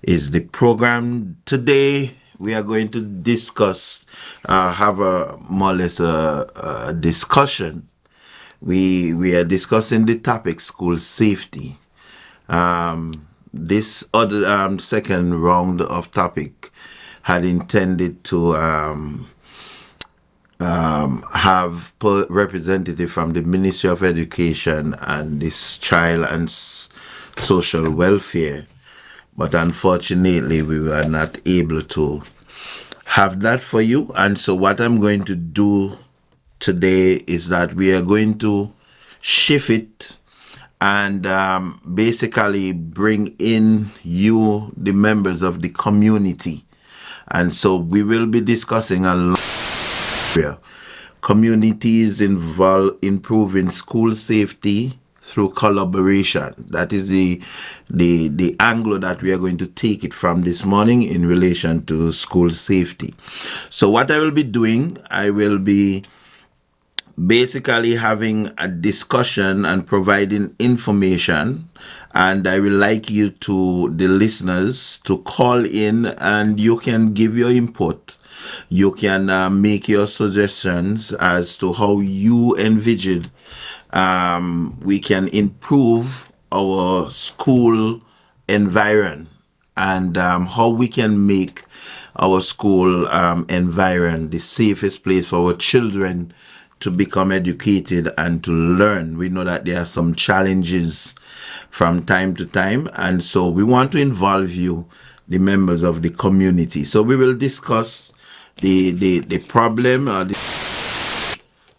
is the program. Today we are going to discuss, have a more or less a discussion. We are discussing the topic school safety. This other second round of topic had intended to have representative from the Ministry of Education and this Child and Social Welfare, but unfortunately we were not able to have that for you. And so what I'm going to do today is that we are going to shift it and basically bring in you, the members of the community. And so we will be discussing a lot of communities involved improving school safety through collaboration. That is the angle that we are going to take it from this morning in relation to school safety. So what I will be doing, I will be basically having a discussion and providing information, and I will like you to, the listeners, to call in and you can give your input. You can make your suggestions as to how you envision we can improve our school environment and how we can make our school environment the safest place for our children to become educated and to learn. We know that there are some challenges from time to time, and so we want to involve you, the members of the community. So we will discuss the problem,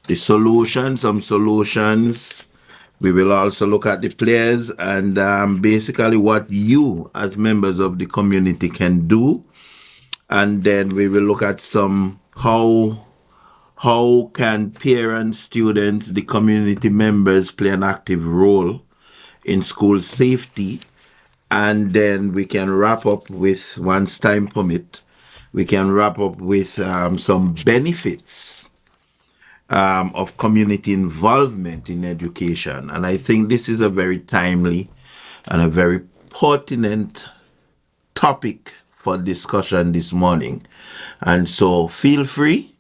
the solution, some solutions. We will also look at the players and basically what you as members of the community can do. And then we will look at some how can parents, students, the community members play an active role in school safety. And then we can wrap up with, once time permit, we can wrap up with some benefits of community involvement in education. And I think this is a very timely and a very pertinent topic for discussion this morning. And so feel free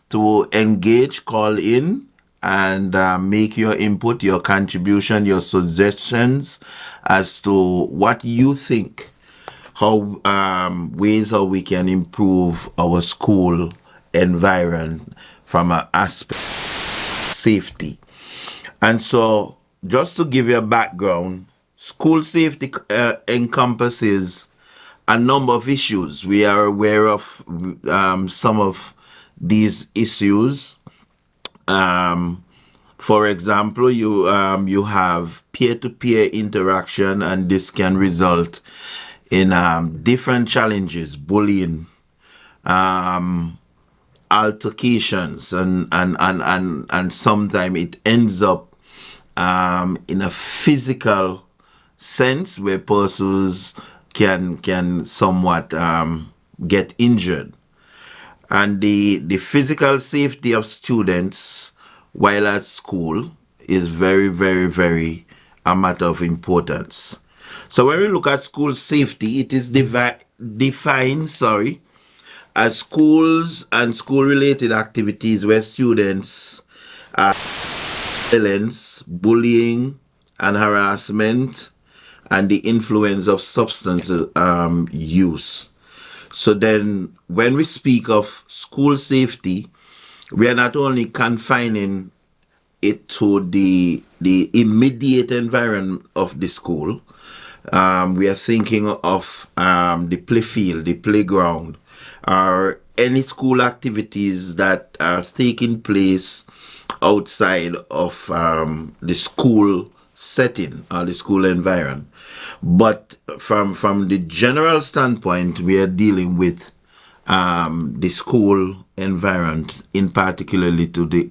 to engage, call in, and make your input, your contribution, your suggestions as to what you think, how ways how we can improve our school environment from an aspect of safety. And so just to give you a background, school safety encompasses a number of issues. We are aware of some of these issues. For example, you have peer-to-peer interaction, and this can result in different challenges, bullying, altercations, and sometimes it ends up in a physical sense where persons can somewhat get injured. And the physical safety of students while at school is very, very, very a matter of importance. So when we look at school safety, it is defined as schools and school-related activities where students violence, bullying, and harassment, and the influence of substance use. So then when we speak of school safety, we are not only confining it to the immediate environment of the school. We are thinking of the play field, the playground, or any school activities that are taking place outside of the school setting or the school environment. But from the general standpoint, we are dealing with the school environment, in particularly to the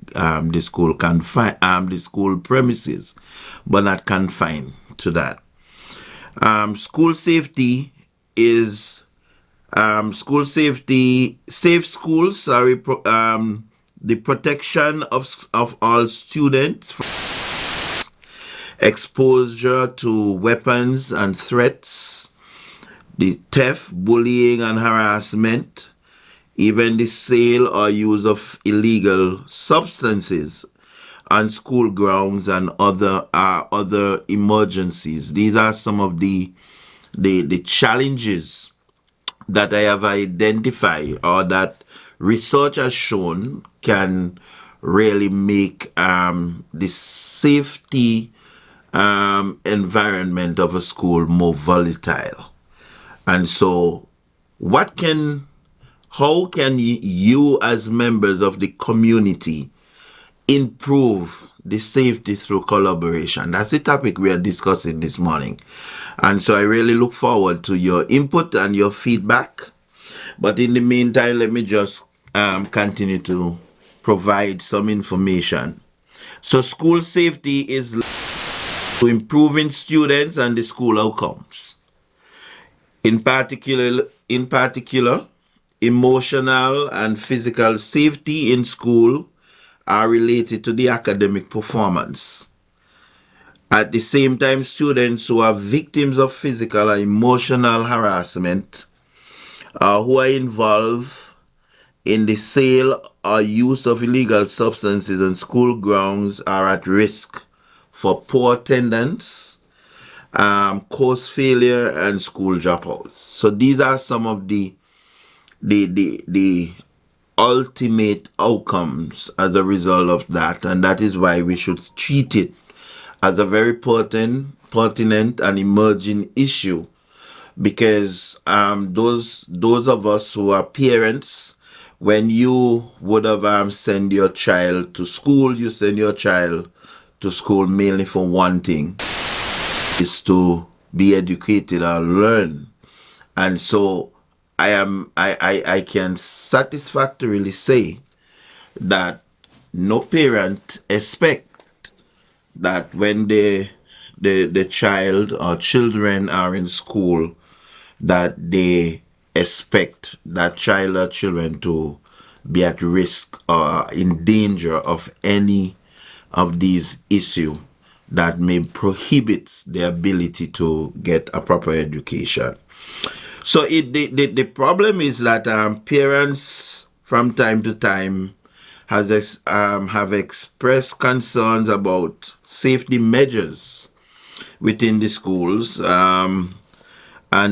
school the school premises, but not confined to that. School safety is safe schools. The protection of all students from exposure to weapons and threats, the theft, bullying, and harassment, even the sale or use of illegal substances on school grounds and other emergencies. These are some of the challenges that I have identified or that research has shown can really make the safety environment of a school more volatile. And so how can you as members of the community improve the safety through collaboration? That's the topic we are discussing this morning. And so I really look forward to your input and your feedback. But in the meantime, let me just continue to provide some information. So school safety is to improving students and the school outcomes. In particular, emotional and physical safety in school are related to the academic performance. At the same time, students who are victims of physical or emotional harassment who are involved in the sale or use of illegal substances on school grounds are at risk for poor attendance, course failure, and school dropouts. So these are some of the ultimate outcomes as a result of that, and that is why we should treat it as a very pertinent and emerging issue, because those of us who are parents, when you would have send your child to school, you send your child to school mainly for one thing, is to be educated or learn. And so I can satisfactorily say that no parent expect that when the child or children are in school, that they expect that child or children to be at risk or in danger of any of these issues that may prohibit their ability to get a proper education. So the problem is that parents from time to time have expressed concerns about safety measures within the schools, and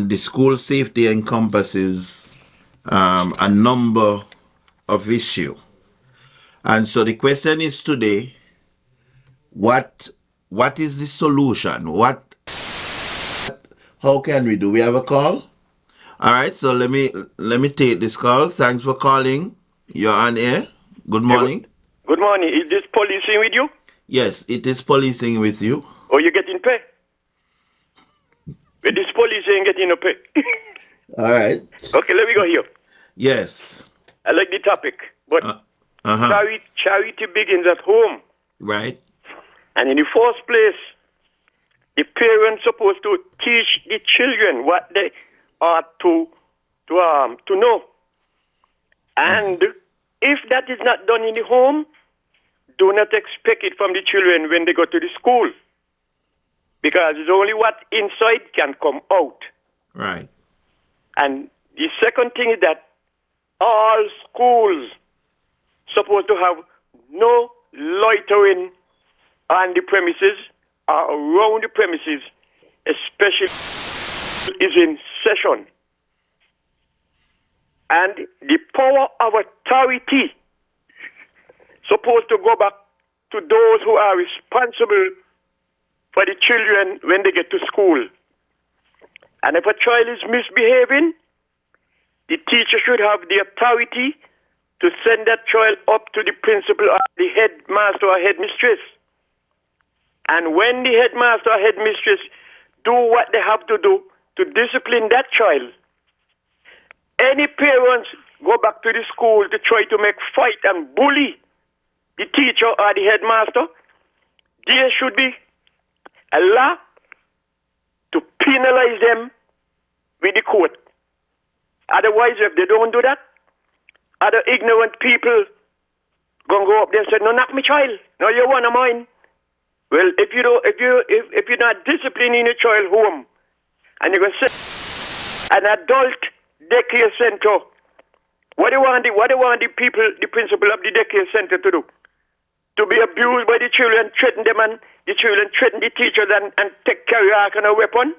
the school safety encompasses a number of issues. And so the question is today, what is the solution? How can we do? We have a call? All right, so let me take this call. Thanks for calling. You're on air. Good morning. Good morning. Is this policing with you? Yes, it is policing with you. Or you getting pay? With this policing getting a pay. All right. Okay, let me go here. Yes. I like the topic, but charity begins at home. Right. And in the first place, the parents supposed to teach the children what they are to know. And if that is not done in the home, do not expect it from the children when they go to the school. Because it's only what inside can come out. Right. And the second thing is that all schools supposed to have no loitering on the premises or around the premises, especially is in session. And the power of authority supposed to go back to those who are responsible for the children when they get to school. And if a child is misbehaving, the teacher should have the authority to send that child up to the principal or the headmaster or headmistress. And when the headmaster or headmistress do what they have to do to discipline that child, any parents go back to the school to try to make fight and bully the teacher or the headmaster, there should be a law to penalize them with the court. Otherwise, if they don't do that, other ignorant people gonna go up there and say, "No, knock me child. No, you're one of mine." Well, if you're not disciplining your child home, and you're gonna say an adult daycare center. What do you want the people, the principal of the daycare center to do? To be abused by the children, threaten them, and the children threaten the teachers and take carry out and a weapon?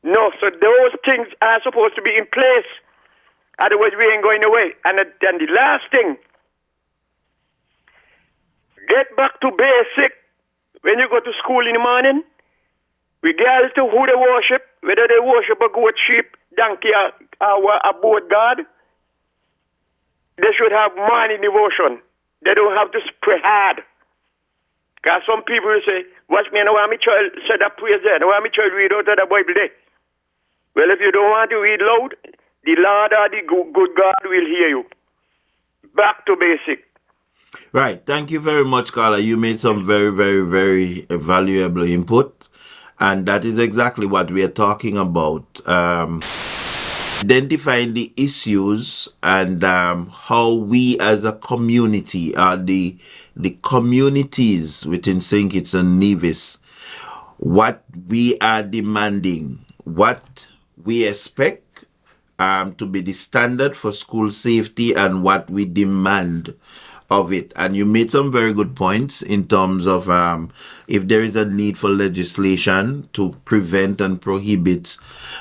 No, so those things are supposed to be in place. Otherwise, we ain't going away. And then the last thing, get back to basic. When you go to school in the morning, regardless to who they worship, whether they worship a goat, sheep, donkey, or a boat god, they should have morning devotion. They don't have to pray hard. Because some people will say, watch me, I don't want my child say that praise there. I don't want my child read out of the Bible there. Well, if you don't want to read loud, the Lord or the good God will hear you. Back to basic. Right. Thank you very much, Carla. You made some very, very, very valuable input. And that is exactly what we are talking about. Identifying the issues and how we as a community are the communities within St. Kitts and Nevis, what we are demanding, what we expect to be the standard for school safety and what we demand of it. And you made some very good points in terms of if there is a need for legislation to prevent and prohibit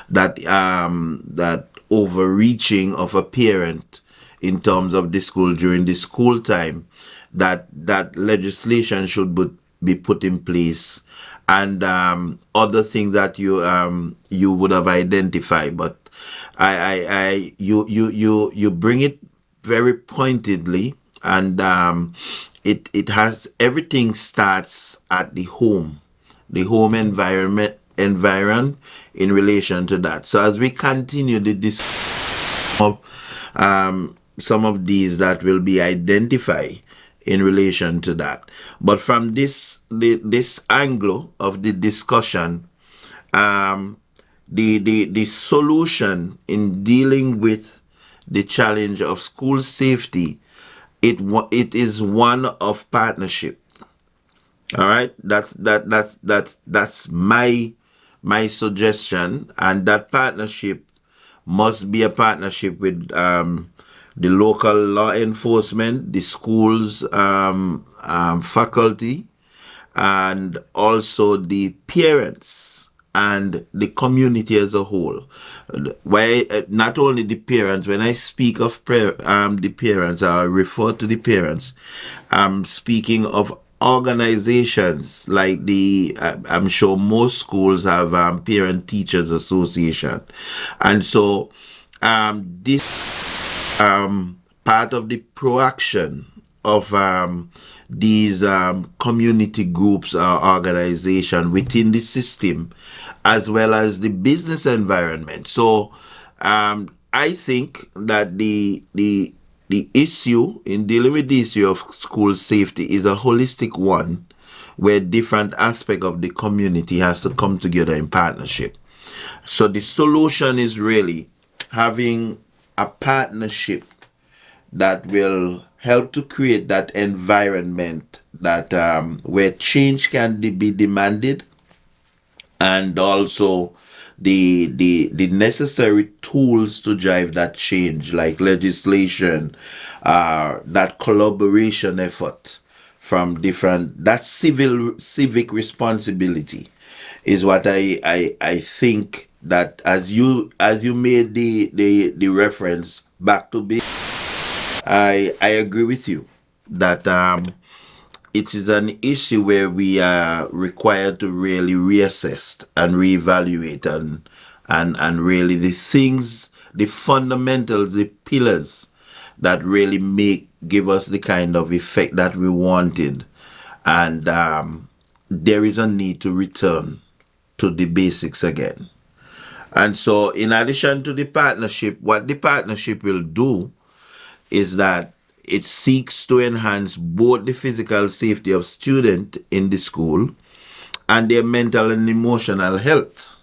that that overreaching of a parent in terms of the school during the school time, that legislation should be put in place, and other things that you would have identified. But you bring it very pointedly, and it has everything starts at the home environment in relation to that. So as we continue the discussion of some of these that will be identified in relation to that, but from this angle of the discussion, the solution in dealing with the challenge of school safety, it is one of partnership. All right, that's my suggestion, and that partnership must be a partnership with the local law enforcement, the schools, faculty, and also the parents and the community as a whole. Why not only the parents? When I speak of the parents, I refer to the parents. I'm speaking of organizations like I'm sure most schools have parent teachers association, and so this part of the proaction of these community groups or organization within the system, as well as the business environment. So I think that the issue in dealing with the issue of school safety is a holistic one, where different aspects of the community has to come together in partnership. So the solution is really having a partnership that will help to create that environment that where change can be demanded, and also the necessary tools to drive that change, like legislation, that collaboration effort from different, that civic responsibility is what I think that as you made the reference back to I agree with you that it is an issue where we are required to really reassess and reevaluate and really the things, the fundamentals, the pillars that really give us the kind of effect that we wanted. And there is a need to return to the basics again. And so in addition to the partnership, what the partnership will do is that it seeks to enhance both the physical safety of students in the school and their mental and emotional health.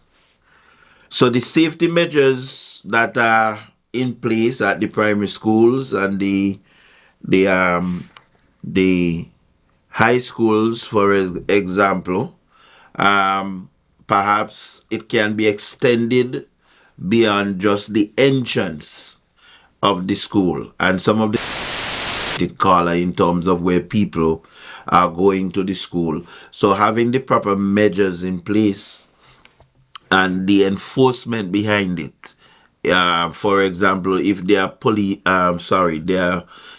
So the safety measures that are in place at the primary schools and the high schools, for example, perhaps it can be extended beyond just the entrance of the school and some of the color in terms of where people are going to the school. So having the proper measures in place and the enforcement behind it. For example, if there are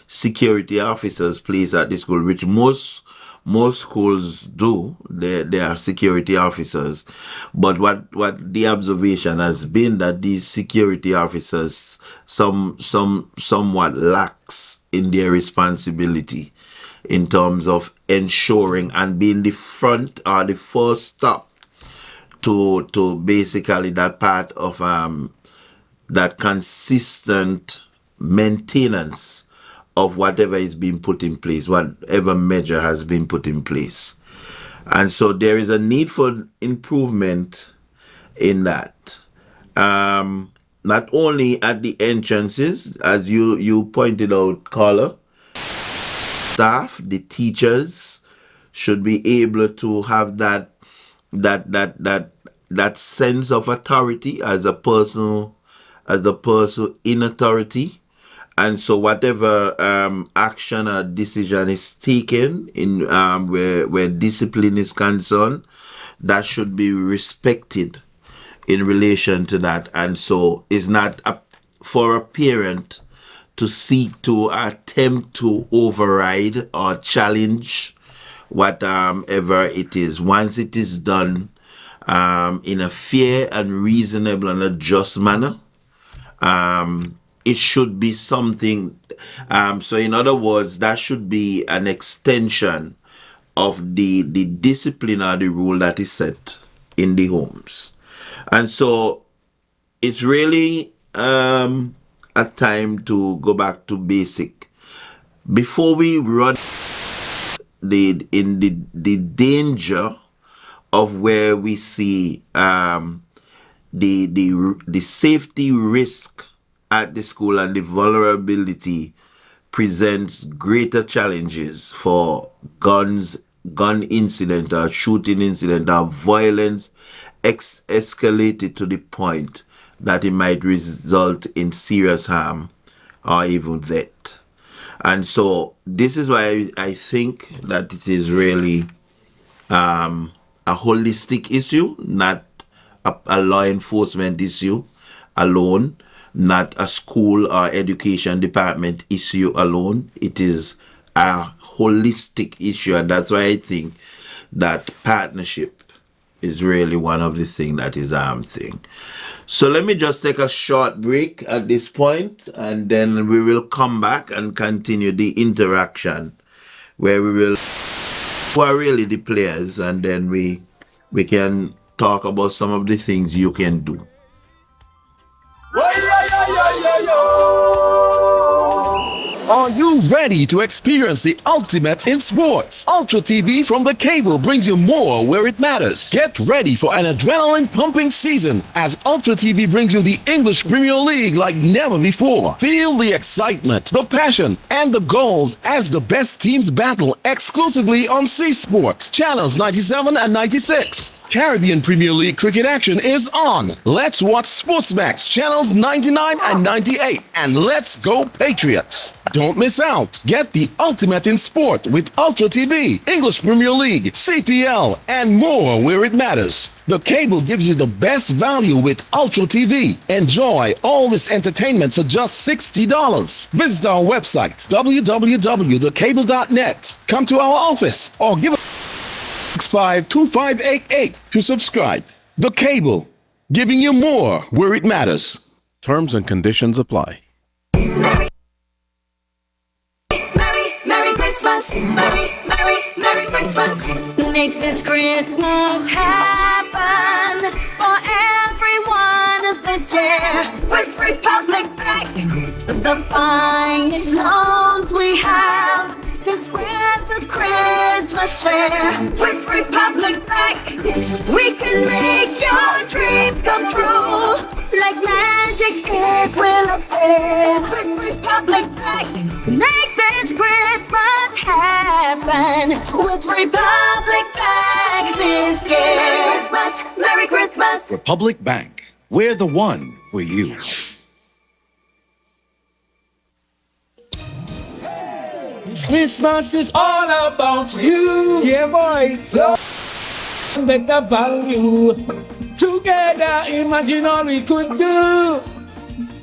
security officers placed at the school, which most schools do, there are security officers. But what the observation has been that these security officers somewhat lax in their responsibility in terms of ensuring and being the front or the first stop to basically that part of that consistent maintenance of whatever is being put in place, whatever measure has been put in place. And so there is a need for improvement in that. Not only at the entrances, as you pointed out, Carla, staff, the teachers should be able to have that sense of authority as a person in authority. And so whatever action or decision is taken in where discipline is concerned, that should be respected in relation to that. And so it's not for a parent to seek to attempt to override or challenge whatever it is. Once it is done in a fair and reasonable and a just manner, it should be something, so in other words, that should be an extension of the discipline or the rule that is set in the homes. And so it's really a time to go back to basic. Before we run the danger of where we see the safety risk at the school and the vulnerability presents greater challenges for gun incident or shooting incident or violence escalated to the point that it might result in serious harm or even death. And so this is why I think that it is really a holistic issue, not a law enforcement issue alone, not a school or education department issue alone. It is a holistic issue, and that's why I think that partnership is really one of the things that is thing. So let me just take a short break at this point, and then we will come back and continue the interaction where we will who are really the players, and then we can talk about some of the things you can do. Are you ready to experience the ultimate in sports? Ultra TV from the cable brings you more where it matters. Get ready for an adrenaline-pumping season as Ultra TV brings you the English Premier League like never before. Feel the excitement, the passion, and the goals as the best teams battle exclusively on C Sport, channels 97 and 96. Caribbean Premier League cricket action is on. Let's watch Sportsmax channels 99 and 98, and let's go Patriots. Don't miss out. Get the ultimate in sport with Ultra TV, English Premier League, CPL, and more where it matters. The cable gives you the best value with Ultra TV. Enjoy all this entertainment for just $60. Visit our website, www.thecable.net. Come to our office or give us 652588 to subscribe. The Cable, giving you more where it matters. Terms and conditions apply. Merry Christmas. Merry Christmas. Make this Christmas happen for everyone this year. With Republic Bank, the finest loans we have to spread the Christmas cheer. With Republic Bank, we can make your dreams come true. Like magic, it will appear. With Republic Bank, make this Christmas happen. With Republic Bank this year. Merry Christmas. Republic Bank. We're the one. for you. This Christmas is all about you. Yeah, boy. Flow better value. Together, imagine all we could do.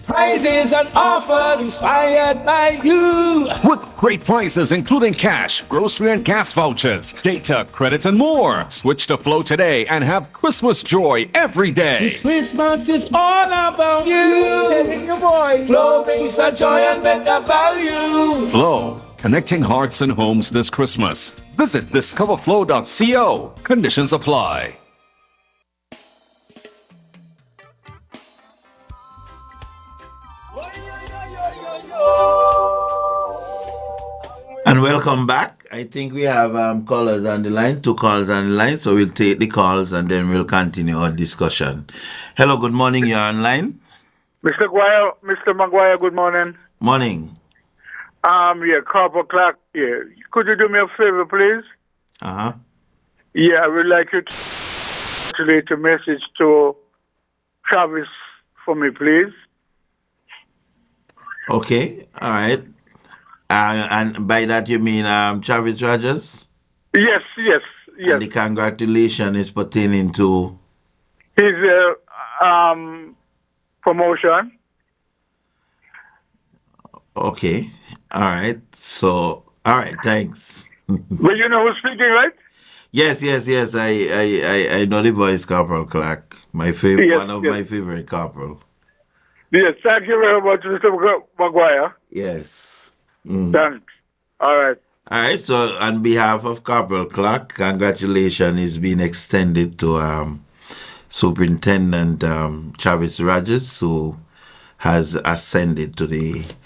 Prizes and offers inspired by you. With great prices including cash, grocery and gas vouchers, data, credit and more. Switch to Flow today and have Christmas joy every day. This Christmas is all about you. Your boy. Flow brings the joy and better value. Flow, connecting hearts and homes this Christmas. Visit discoverflow.co. Conditions apply. And welcome back. I think we have callers on the line, 2 calls on the line, so we'll take the calls and then we'll continue our discussion. Hello, good morning, you're online. Mr. Maguire, good morning. Morning. Yeah, Corporal Clark. Yeah, could you do me a favor, please? Uh-huh. Yeah, I would like you to translate a message to Travis for me, please. Okay, all right. And by that you mean Travis Rogers? Yes. And the congratulations is pertaining to his promotion. Okay, all right. So, all right, thanks. Well, you know who's speaking, right? Yes. I know the voice, Corporal Clark. My favorite, Yes, one of yes. my favorite corporal. Yes, thank you very much, Mr. Maguire. Yes. Thanks. All right. All right. So, on behalf of Corporal Clark, congratulations is being extended to Superintendent Travis Rogers, who has ascended to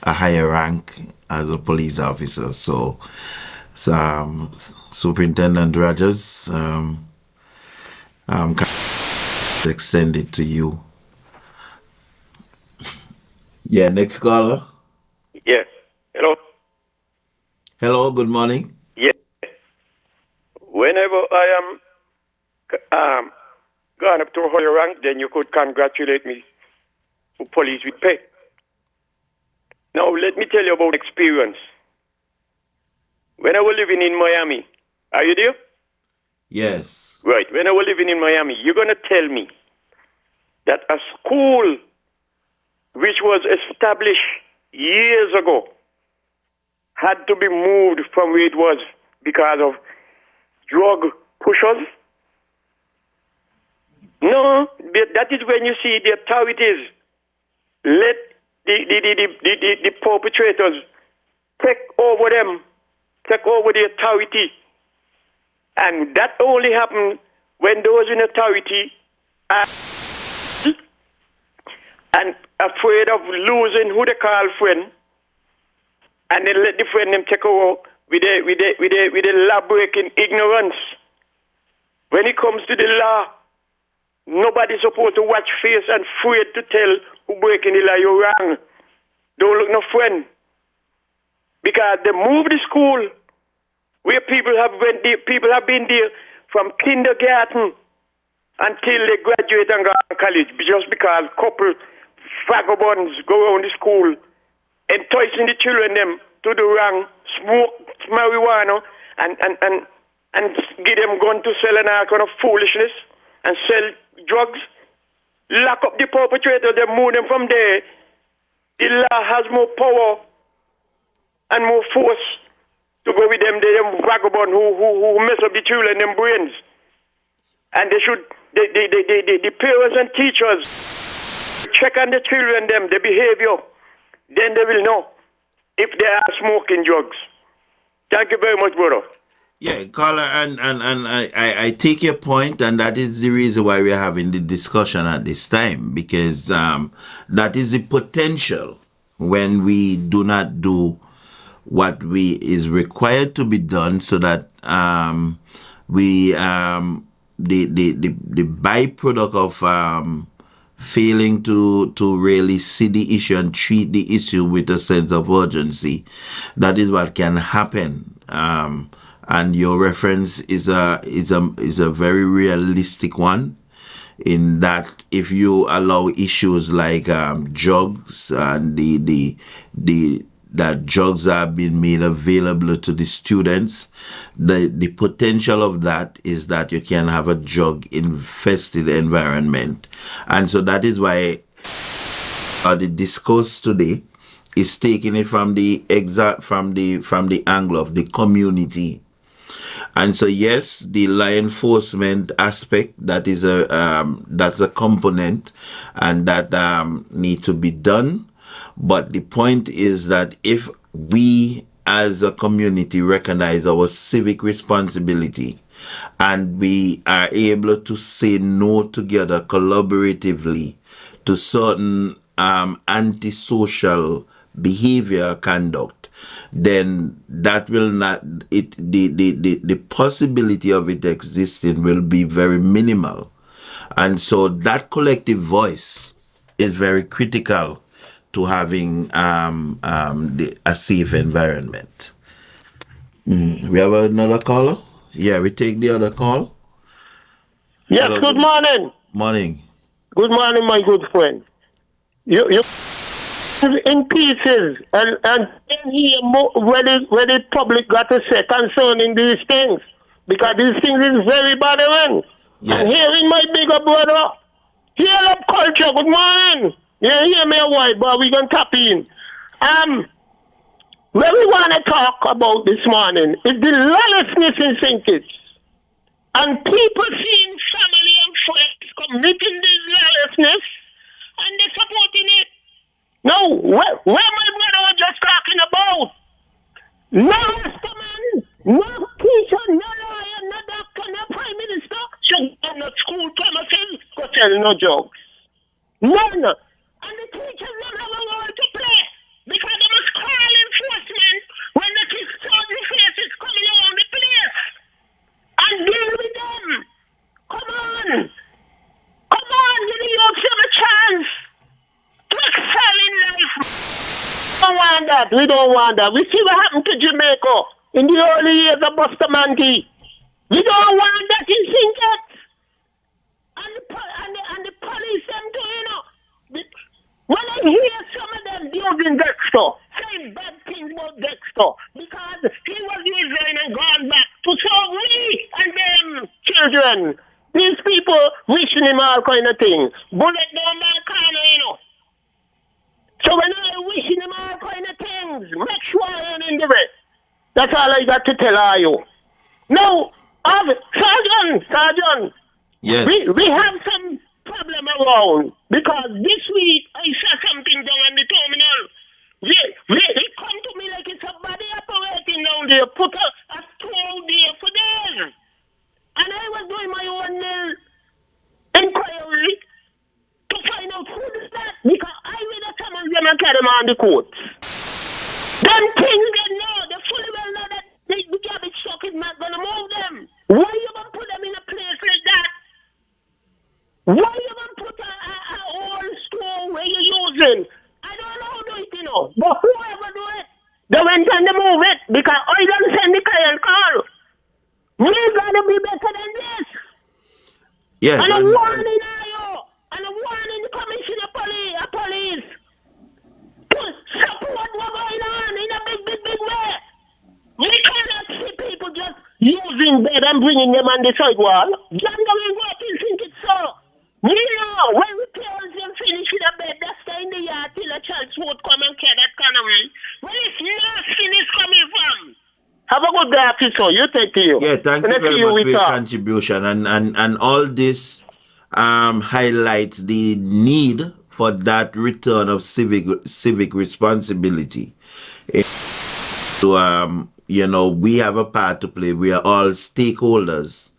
a higher rank as a police officer. So Superintendent Rogers extended to you. Yeah, next caller. Yes. Hello. Hello, good morning. Yes. Whenever I am gone up to a higher rank, then you could congratulate me for police with pay. Now, let me tell you about experience. When I was living in Miami, are you there? Yes. Right. When I was living in Miami, you're going to tell me that a school which was established years ago had to be moved from where it was because of drug pushers? No, that is when you see the authorities let the perpetrators take over them, take over the authority. And that only happened when those in authority are and afraid of losing who they call friend, and then let the friend them take over with a law-breaking ignorance. When it comes to the law, nobody's supposed to watch face and afraid to tell who breaking the law you're wrong. Don't look no friend. Because they moved the school where people have been there from kindergarten until they graduate and go to college, just because couple vagabonds go around the school enticing the children them to the wrong, smoke marijuana and give them gun to sell and all kind of foolishness and sell drugs. Lock up the perpetrator, they move them from there. The law has more power and more force to go with them vagabond who mess up the children, them brains. And they should, the parents and teachers check on the children, their behavior. Then they will know if they are smoking drugs. Thank you very much, brother. Yeah, caller, and I take your point, and that is the reason why we are having the discussion at this time, because that is the potential when we do not do what is required to be done, so that the byproduct of failing to really see the issue and treat the issue with a sense of urgency, that is what can happen. And your reference is a very realistic one. in that if you allow issues like drugs and that drugs are being made available to the students, the potential of that is that you can have a drug infested environment. And so that is why the discourse today is taking it from the angle of the community. And so yes, the law enforcement aspect, that's a component, and that need to be done. But the point is that if we as a community recognize our civic responsibility and we are able to say no together collaboratively to certain antisocial behavior conduct, then that will not, the possibility of it existing will be very minimal. And so that collective voice is very critical to having a safe environment. We have another caller? Yeah, we take the other call. Yes, Hello. good morning. Morning. Good morning, my good friend. You in pieces and then hear where the public got to say concerning these things, because these things is very bothering. Yes. And hearing my bigger brother, hear up culture. Good morning. Yeah, hear me a while, but we gonna tap in. What we want to talk about this morning is the lawlessness in St. Kitts. And people seeing family and friends committing this lawlessness and they're supporting it. No, where my brother was just talking about. No man, no teacher, no lawyer, no doctor, no prime minister should go to school premises go tell no jokes. None. And the teachers don't have a role to play because they must call enforcement when the kids faces coming around the place and deal with them. Come on, give the youth a chance to excel in life. We don't want that. We see what happened to Jamaica in the early years of Bustamante. We don't want that in St. Kitts. And the police them too, you know. When I hear some of them using Dexter, saying bad things about Dexter, because he was resigned and gone back to serve me and them children. These people wishing him all kind of things. Bullet down my corner, you know. So when I wishing him all kind of things, make sure I ain't in the way. That's all I got to tell all you. Now, Sergeant, Yes. we have some problem around because this week I saw something down on the terminal. They come to me like it's a body operating down there, put a stove there for days. And I was doing my own inquiry to find out who did that, because I will have summons them and carry them on the court. Them things they know, they fully well know that the garbage truck is not going to move them. Why you going to put them in a place like that? Why you going to put a old store where you're using? I don't know who do it, you know, but whoever do it, they went and they move it, because I don't send the client call. We gotta be better than this. Yes. And a warning you, and a warning the commissioner of police to support what's going on in a big way. We cannot see people just using bed and bringing them on the sidewalk. John will go up and think it's so. We know when we parents them finish with a bed, that's stay in the yard till a child's food come and care that kind of way. Where is nothing is coming from? Have a good day, officer. You take care. Yeah, thank you very much for your contribution. And all this highlights the need for that return of civic responsibility. So, we have a part to play. We are all stakeholders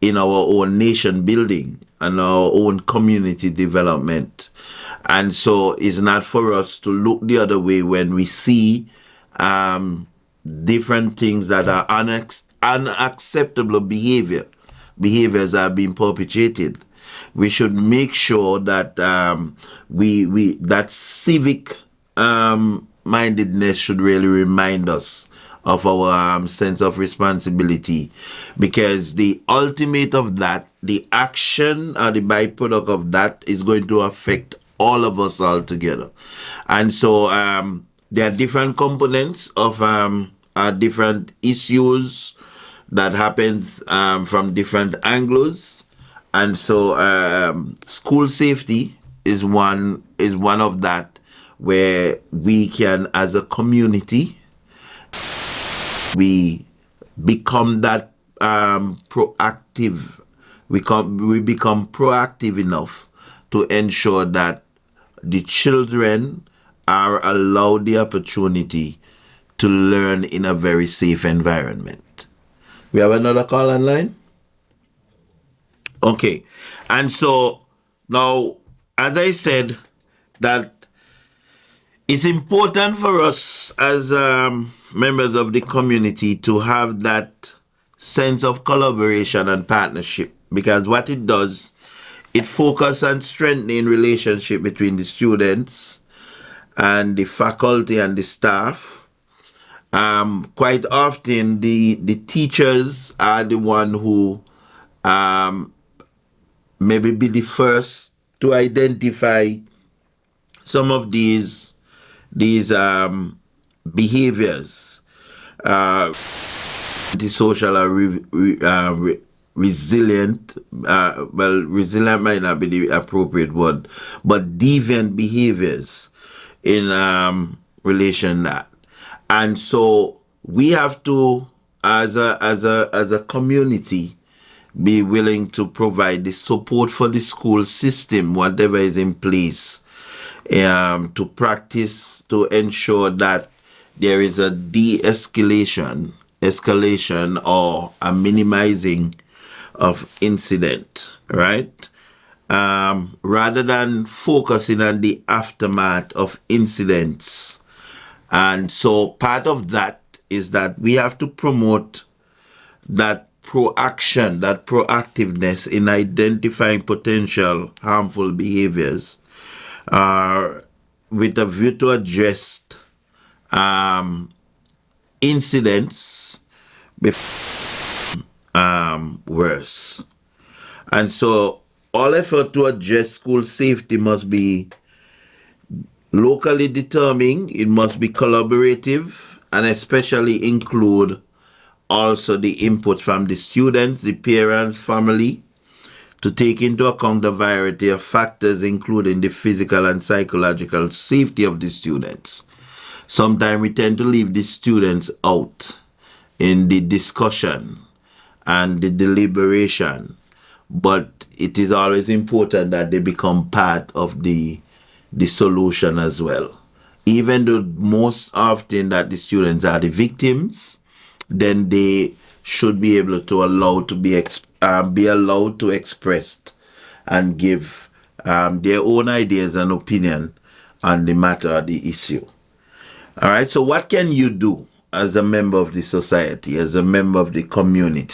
in our own nation building and our own community development. And so it's not for us to look the other way when we see different things that are unacceptable behaviors are being perpetrated. We should make sure that that civic mindedness should really remind us of our sense of responsibility, because the ultimate of that, the action or the byproduct of that is going to affect all of us altogether. And so there are different components of different issues that happens from different angles. And so school safety is one of that, where we can, as a community, we become that proactive. We become proactive enough to ensure that the children are allowed the opportunity to learn in a very safe environment. We have another call online? Okay. And so now, as I said, that it's important for us as members of the community to have that sense of collaboration and partnership, because what it does, it focuses on strengthening relationship between the students and the faculty and the staff. Quite often, the teachers are the one who maybe be the first to identify some of these behaviors. Antisocial or resilient, resilient might not be the appropriate word, but deviant behaviors in relation to that. And so we have to, as a community, be willing to provide the support for the school system, whatever is in place, to practice, to ensure that there is a escalation or a minimizing of incident, right? Rather than focusing on the aftermath of incidents. And so part of that is that we have to promote that proaction, that proactiveness in identifying potential harmful behaviors with a view to address incidents worse. And so all effort to address school safety must be locally determined, it must be collaborative, and especially include also the input from the students, the parents, family, to take into account a variety of factors, including the physical and psychological safety of the students. Sometimes we tend to leave the students out in the discussion and the deliberation, but it is always important that they become part of the solution as well. Even though most often that the students are the victims, then they should be able to be allowed to express and give their own ideas and opinion on the matter, the issue. All right, so what can you do as a member of the society, as a member of the community?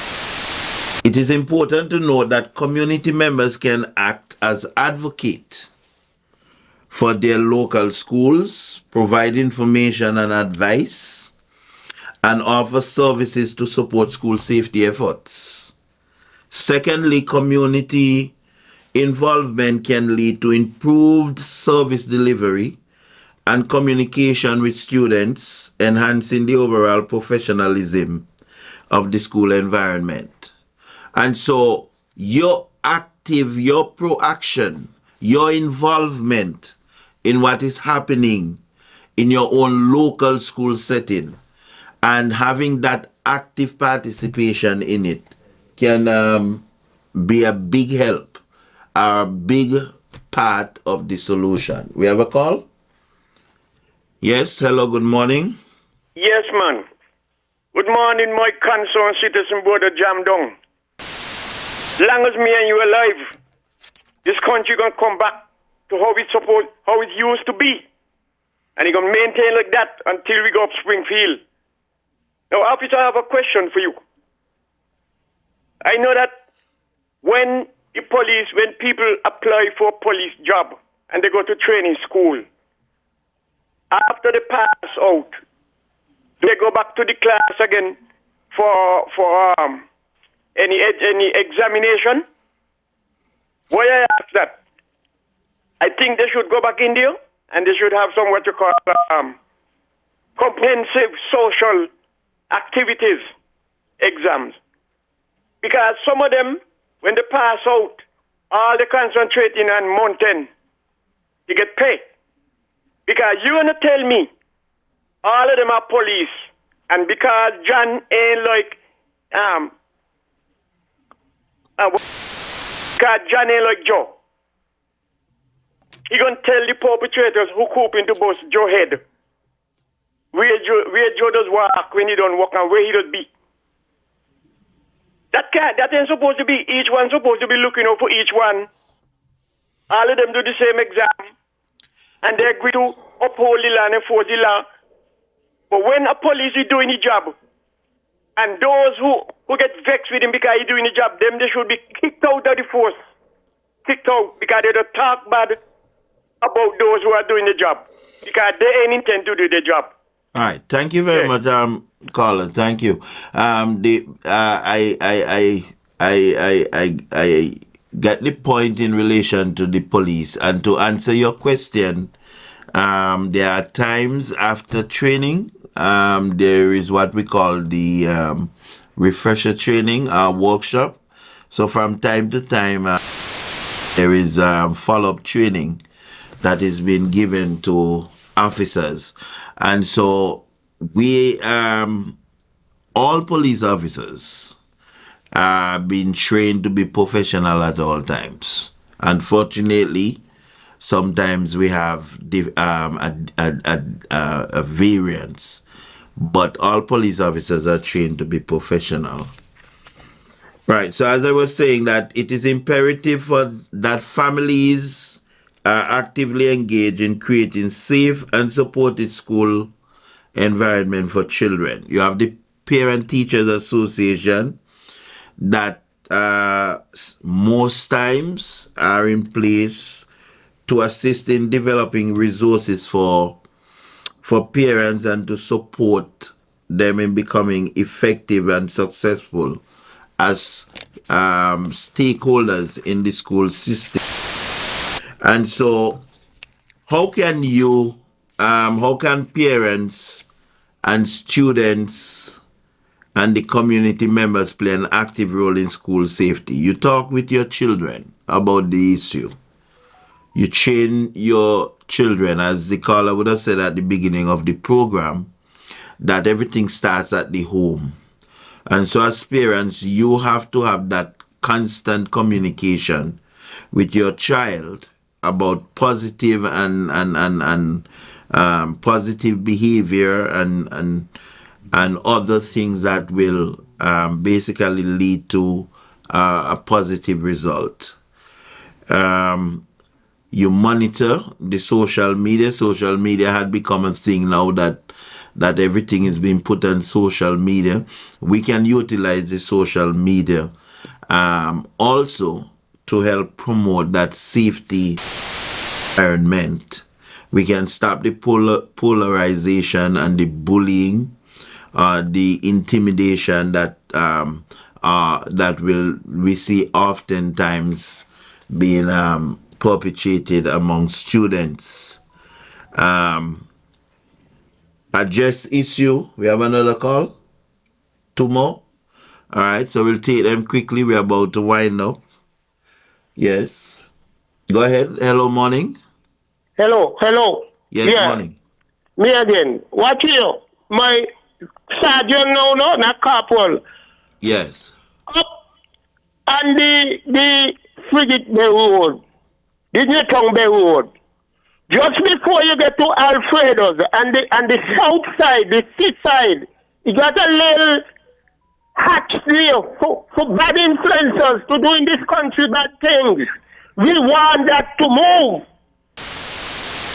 It is important to know that community members can act as advocates for their local schools, provide information and advice, and offer services to support school safety efforts. Secondly, community involvement can lead to improved service delivery and communication with students, enhancing the overall professionalism of the school environment. And so your proaction, your involvement in what is happening in your own local school setting and having that active participation in it can be a big help, a big part of the solution. We have a call? Yes, hello, good morning. Yes, man. Good morning, my concerned citizen brother Jam Dong. Long as me and you alive, this country gonna come back to how it used to be. And it gonna maintain like that until we go up Springfield. Now, officer, I have a question for you. I know that when people apply for a police job and they go to training school, after they pass out, they go back to the class again for any examination, Why I ask that? I think they should go back in there and they should have some what you call comprehensive social activities exams. Because some of them, when they pass out, all they concentrating on mountain, they get paid. Because you want to tell me, all of them are police, and because John ain't like, because John ain't like Joe, he gonna tell the perpetrators who coop into both Joe head, where Joe does walk when he don't walk and where he does be. That ain't supposed to be. Each one supposed to be looking out for each one. All of them do the same exam, and they agree to uphold the law and enforce the law. But when a police is doing the job, and those who get vexed with him because he's doing the job, them they should be kicked out of the force. Kicked out because they don't talk bad about those who are doing the job. Because they ain't intend to do the job. All right. Thank you very much, caller. Thank you. I get the point in relation to the police, and to answer your question, there are times after training, there is what we call the refresher training, workshop. So from time to time, there is follow-up training that is being given to officers. And so we, all police officers are being trained to be professional at all times. Unfortunately, sometimes we have a variance, but all police officers are trained to be professional. Right, so as I was saying, that it is imperative that families actively engage in creating safe and supported school environment for children. You have the Parent Teachers Association that most times are in place to assist in developing resources for parents and to support them in becoming effective and successful as stakeholders in the school system. And so, how can parents and students and the community members play an active role in school safety? You talk with your children about the issue. You train your children, as the caller would have said at the beginning of the program, that everything starts at the home. And so as parents, you have to have that constant communication with your child about positive and positive behavior and other things that will basically lead to a positive result. You monitor the social media. Social media had become a thing now that everything is being put on social media. We can utilize the social media also to help promote that safety environment. We can stop the polarization and the bullying, the intimidation that we see oftentimes being perpetrated among students. Address issue. We have another call. 2 more. All right, so we'll take them quickly. We're about to wind up. Yes. Go ahead. Hello, morning. Hello. Yes, morning. Me again. What you? My sergeant now, no, not corporal. Yes. Up on the Frigate Bay Road, the Newton Bay Road. Just before you get to Alfredo's and the south side, the east side, you got a little hatch there for bad influencers to do in this country bad things. We want that to move.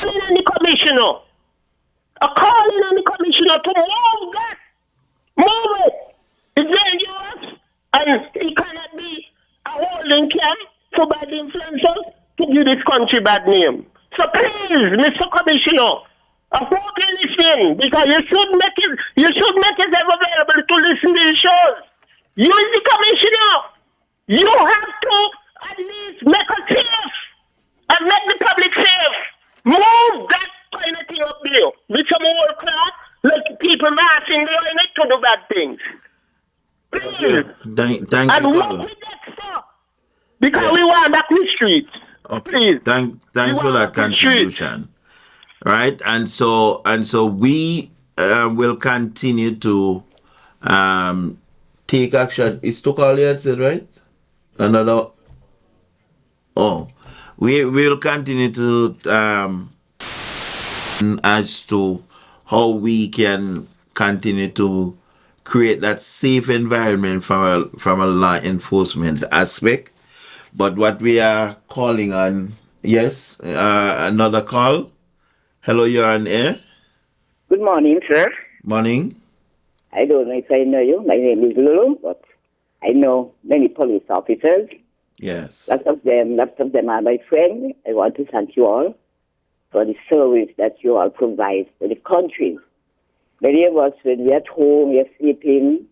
Calling on the commissioner. A calling on the commissioner to move that. Move it. It's dangerous. And it cannot be a holding camp for bad influencers to give this country bad name. So please, Mr. Commissioner, I hope you listen, because you should make it available to listen to the shows. You is the commissioner. You have to at least make us safe and make the public safe. Move that kind of thing up there. With some old class, like people marching behind it to do bad things. Please. Thank And you, work caller. with that stuff. Because we want back the streets. Okay. Please. Thanks We for that want the streets. contribution. Right, and so we will continue to take action. It's to call yet, said right? Another. Oh, we will continue to as to how we can continue to create that safe environment from a law enforcement aspect. But what we are calling on, yes, another call. Hello, you're on air. Good morning, sir. Morning. I don't know if I know you. My name is Lulu, but I know many police officers. Yes. Lots of them are my friends. I want to thank you all for the service that you all provide to the country. Many of us, when we're at home, we're sleeping.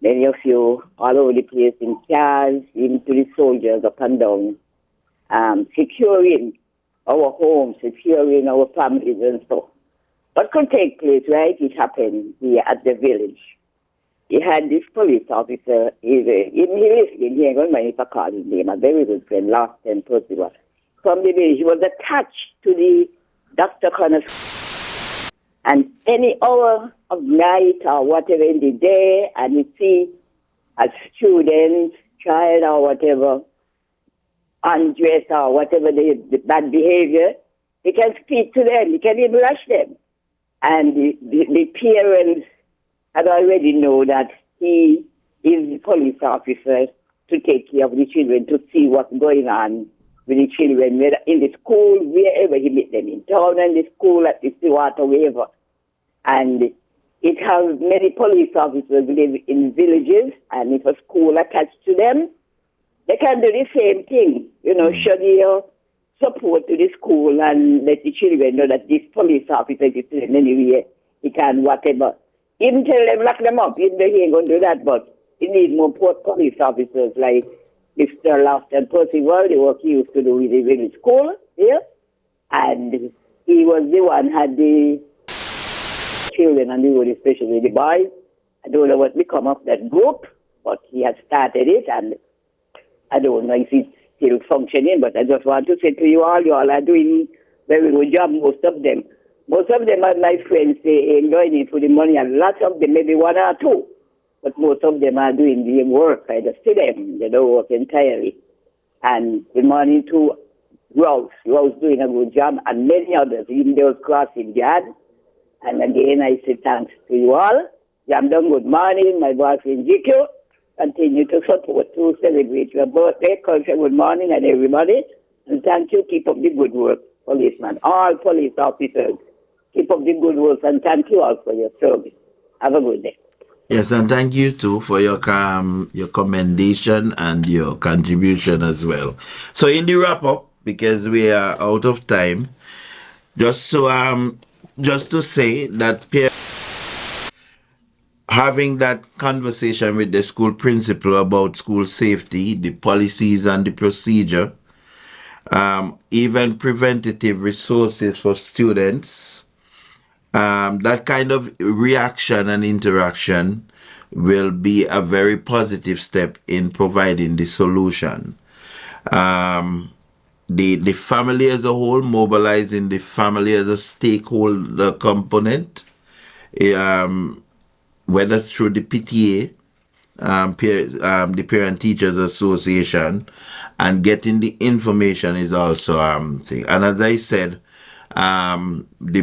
Many of you all over the place in cars, even to the soldiers up and down, securing our homes, securing our families and so. What could take place, right? It happened here at the village. He had this police officer, he ain't going to mind if I call his name, a very good friend, last time Percival. From the village, he was attached to the Dr. Connors. And any hour of night or whatever in the day, and you see a student, child or whatever, undress or whatever the bad behavior, he can speak to them, he can even rush them. And the parents had already know that he is the police officer to take care of the children, to see what's going on with the children, whether in the school, wherever he meet them, in town and the school, at the water, wherever. And it has many police officers live in villages, and if a school attached to them, they can do the same thing, show their support to the school and let the children know that this police officer is in anywhere, he can whatever. Even tell them, lock them up, even though he ain't going to do that, but he needs more police officers like Mr. Lofton Percival, the work he used to do with the village school here, and he was the one had the children and the road, especially the boys. I don't know what become of that group, but he has started it, and I don't know if it's still functioning, but I just want to say to you all are doing very good job, most of them. Most of them are my friends, they enjoying it for the money, and lots of them, maybe one or two, but most of them are doing the work. I just see them, they don't work entirely. And good morning to Rose doing a good job, and many others, even those crossing guard. And again, I say thanks to you all. Jam done good morning, my boyfriend GQ. Continue to support, to celebrate your birthday, culture, good morning, and everybody. And thank you, keep up the good work, policemen, all police officers. Keep up the good work, and thank you all for your service. Have a good day. Yes, and thank you too for your commendation and your contribution as well. So in the wrap up, because we are out of time, just to say that having that conversation with the school principal about school safety, the policies and the procedure, even preventative resources for students, that kind of reaction and interaction will be a very positive step in providing the solution. The family as a whole, mobilizing the family as a stakeholder component, whether through the PTA, the Parent Teachers Association, and getting the information is also thing. And as I said, the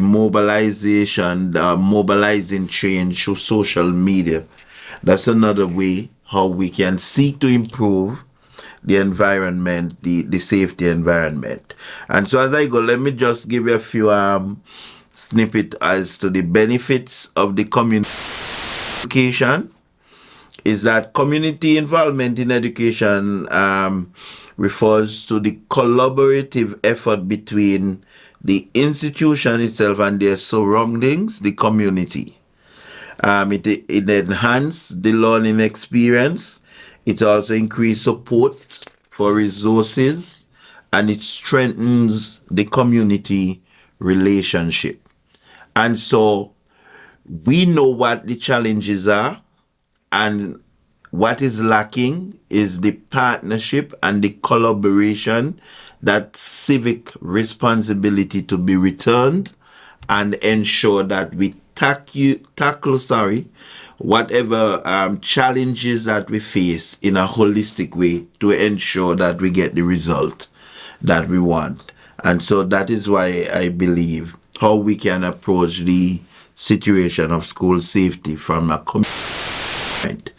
mobilizing change through social media, that's another way how we can seek to improve the environment, the safety environment. And so as I go, let me just give you a few snippet as to the benefits of the community education. Is that community involvement in education refers to the collaborative effort between the institution itself and their surroundings, the community. It enhances the learning experience. It also increases support for resources, and it strengthens the community relationship. And so we know what the challenges are, and what is lacking is the partnership and the collaboration, that civic responsibility to be returned, and ensure that we tackle whatever challenges that we face in a holistic way to ensure that we get the result that we want. And so that is why I believe how we can approach the situation of school safety from a community.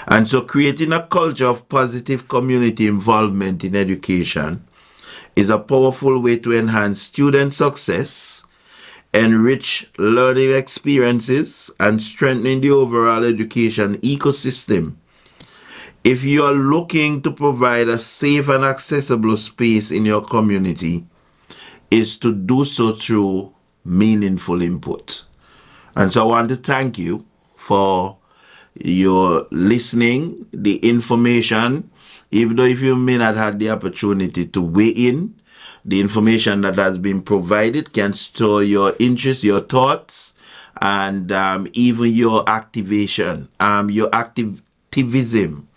And so creating a culture of positive community involvement in education is a powerful way to enhance student success, enrich learning experiences, and strengthen the overall education ecosystem. If you are looking to provide a safe and accessible space in your community, is to do so through meaningful input. And so I want to thank you for your listening, the information, even though if you may not have the opportunity to weigh in, the information that has been provided can store your interest, your thoughts, and even your activation, your activism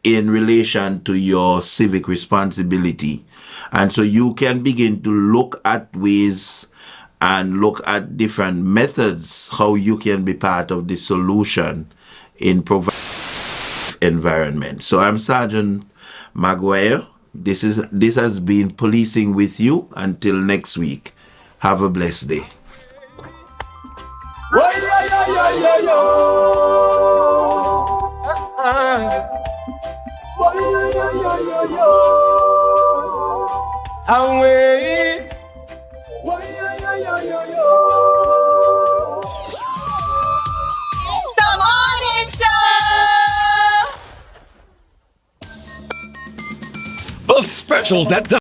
in relation to your civic responsibility. And so you can begin to look at ways and look at different methods how you can be part of the solution in providing environment. So I'm Sergeant Maguire. This has been Policing with You. Until next week, have a blessed day. The Morning Show. The specials at